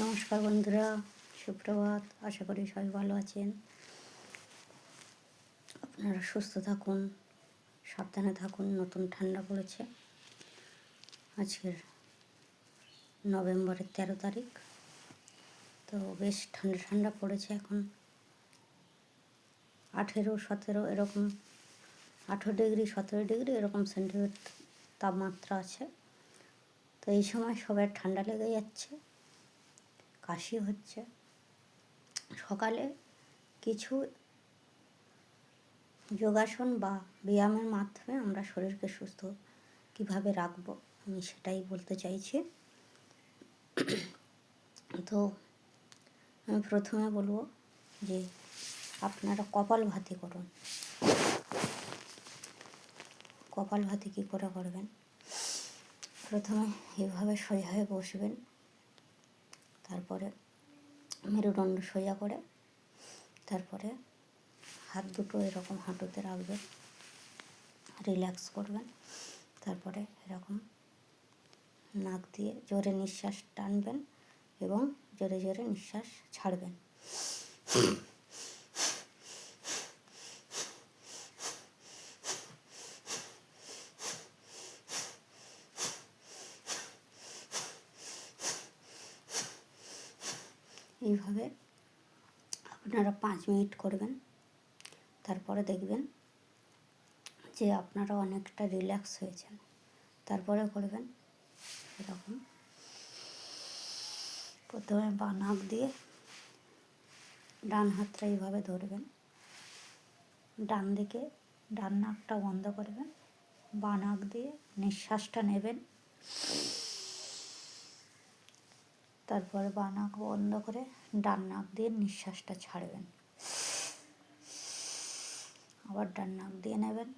নমস্কার বন্ধুরা, সুপ্রভাত। আশা করি সবাই ভালো আছেন। আপনারা সুস্থ থাকুন, সাবধানে থাকুন। নতুন ঠান্ডা পড়েছে। আজকের নভেম্বরের 13 তারিখ। তো বেশ ঠান্ডা ঠান্ডা পড়েছে। এখন 18-17 এরকম, 18 ডিগ্রি 17 ডিগ্রি এরকম সেন্টিগ্রেড তাপমাত্রা আছে। তো এই সময় সবার ঠান্ডা লেগে যাচ্ছে, কাশি হচ্ছে। সকালে কিছু যোগাসন বা ব্যায়ামের মাধ্যমে আমরা শরীরকে সুস্থ কীভাবে রাখবো আমি সেটাই বলতে চাইছি। তো আমি প্রথমে বলবো যে আপনারা কপালভাতি করুন। কপালভাতি কী করে করবেন? প্রথমে এভাবে সোজা হয়ে বসবেন, তারপরে মেরুদণ্ড সোজা করে, তারপরে হাত দুটো এরকম হাঁটুতে রাখবেন, রিল্যাক্স করবেন। তারপরে এরকম নাক দিয়ে জোরে নিঃশ্বাস টানবেন এবং জোরে জোরে নিঃশ্বাস ছাড়বেন। এইভাবে আপনারা 5 মিনিট করবেন। তারপরে দেখবেন যে আপনারা অনেকটা রিল্যাক্স হয়েছেন। তারপরে করবেন এরকম, প্রথমে বাঁ নাক দিয়ে ডান হাতটা এইভাবে ধরবেন, ডান দিকে ডান নাকটা বন্ধ করবেন, বাঁ নাক দিয়ে নিঃশ্বাসটা নেবেন, তারপরে বাঁ নাক বন্ধ করে ডান নাক দিয়ে নিঃশ্বাসটা ছাড়বেন। আবার ডান নাক দিয়ে নেবেন,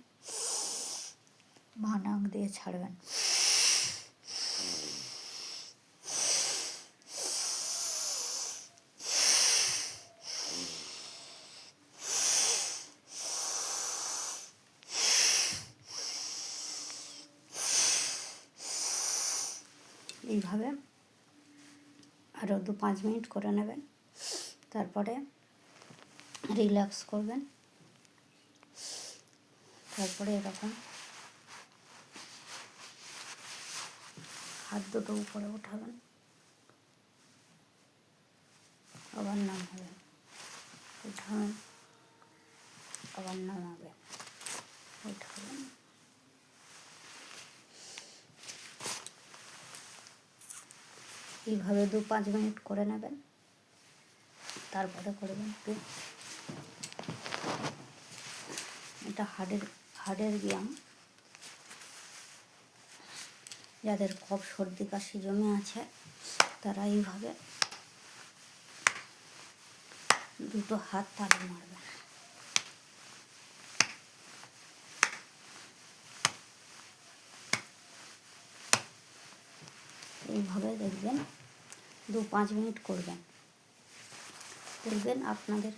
বাঁ নাক দিয়ে ছাড়বেন। এইভাবে আরও 2-5 মিনিট করে নেবেন। তারপরে রিল্যাক্স করবেন। তারপরে এরকম হাত দুটো উপরে উঠাবেন, আবার নামাবেন, উঠাবেন, আবার নামাবেন, উঠাবেন। এইভাবে 2-5 মিনিট করে নেবেন। তারপরে করবেন একটু, এটা হাড়ের ব্যায়াম। যাদের কফ সর্দি কাশি জমে আছে তারা এইভাবে দুটো হাত তালে মারবেন। এইভাবে দেখবেন 2-5 মিনিট করবেন। দেখবেন আপনাদের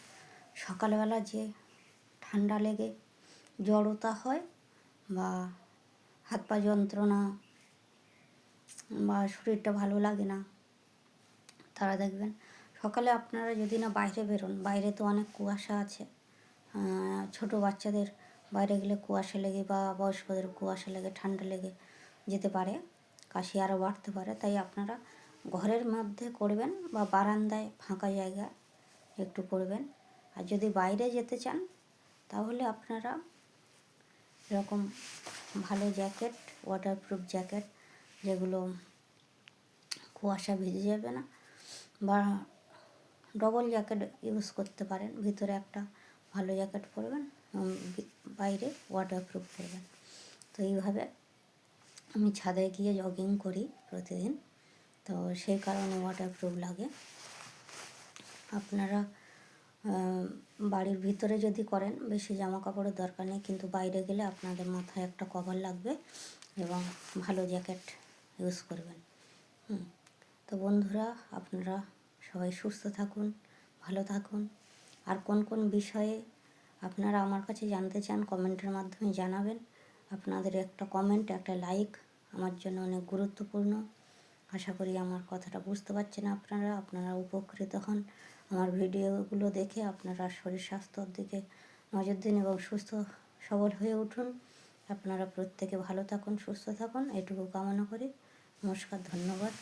সকালবেলা যে ঠান্ডা লেগে জড়তা হয় বা হাত পা যন্ত্রণা বা শরীরটা ভালো লাগে না, তারা দেখবেন সকালে আপনারা যদি না বাইরে বেরোন, বাইরে তো অনেক কুয়াশা আছে। ছোট বাচ্চাদের বাইরে গেলে কুয়াশা লেগে বা বয়স্কদের কুয়াশা লেগে ঠান্ডা লেগে যেতে পারে, কাশি আরও বাড়তে পারে। তাই আপনারা ঘরের মধ্যে করবেন বা বারান্দায় ফাঁকা জায়গায় একটু করবেন। আর যদি বাইরে যেতে চান তাহলে আপনারা এরকম ভালো জ্যাকেট, ওয়াটারপ্রুফ জ্যাকেট, যেগুলো কুয়াশা ভিজে যাবে না, বা ডবল জ্যাকেট ইউজ করতে পারেন। ভিতরে একটা ভালো জ্যাকেট পরবেন এবং বাইরে ওয়াটারপ্রুফ পরবেন। তো এইভাবে আমি ছাদে গিয়ে জগিং করি প্রতিদিন, তো সেই কারণে ওয়াটারপ্রুফ লাগে। আপনারা বাড়ির ভিতরে যদি করেন বেশি জামা কাপড়ের দরকার নেই, কিন্তু বাইরে গেলে আপনাদের মাথায় একটা কভার লাগবে এবং ভালো জ্যাকেট ইউজ করবেন। তো বন্ধুরা, আপনারা সবাই সুস্থ থাকুন, ভালো থাকুন। আর কোন কোন বিষয়ে আপনারা আমার কাছে জানতে চান কমেন্টের মাধ্যমে জানাবেন। আপনাদের একটা কমেন্ট, একটা লাইক আমার জন্য অনেক গুরুত্বপূর্ণ। আশা করি আমার কথাটা বুঝতে পারছেন আপনারা উপকৃত হন। আমার ভিডিওগুলো দেখে আপনারা শরীর স্বাস্থ্যর দিকে নজর দিন এবং সুস্থ সবল হয়ে উঠুন। আপনারা প্রত্যেকে ভালো থাকুন, সুস্থ থাকুন, এটুকু কামনা করি। নমস্কার, ধন্যবাদ।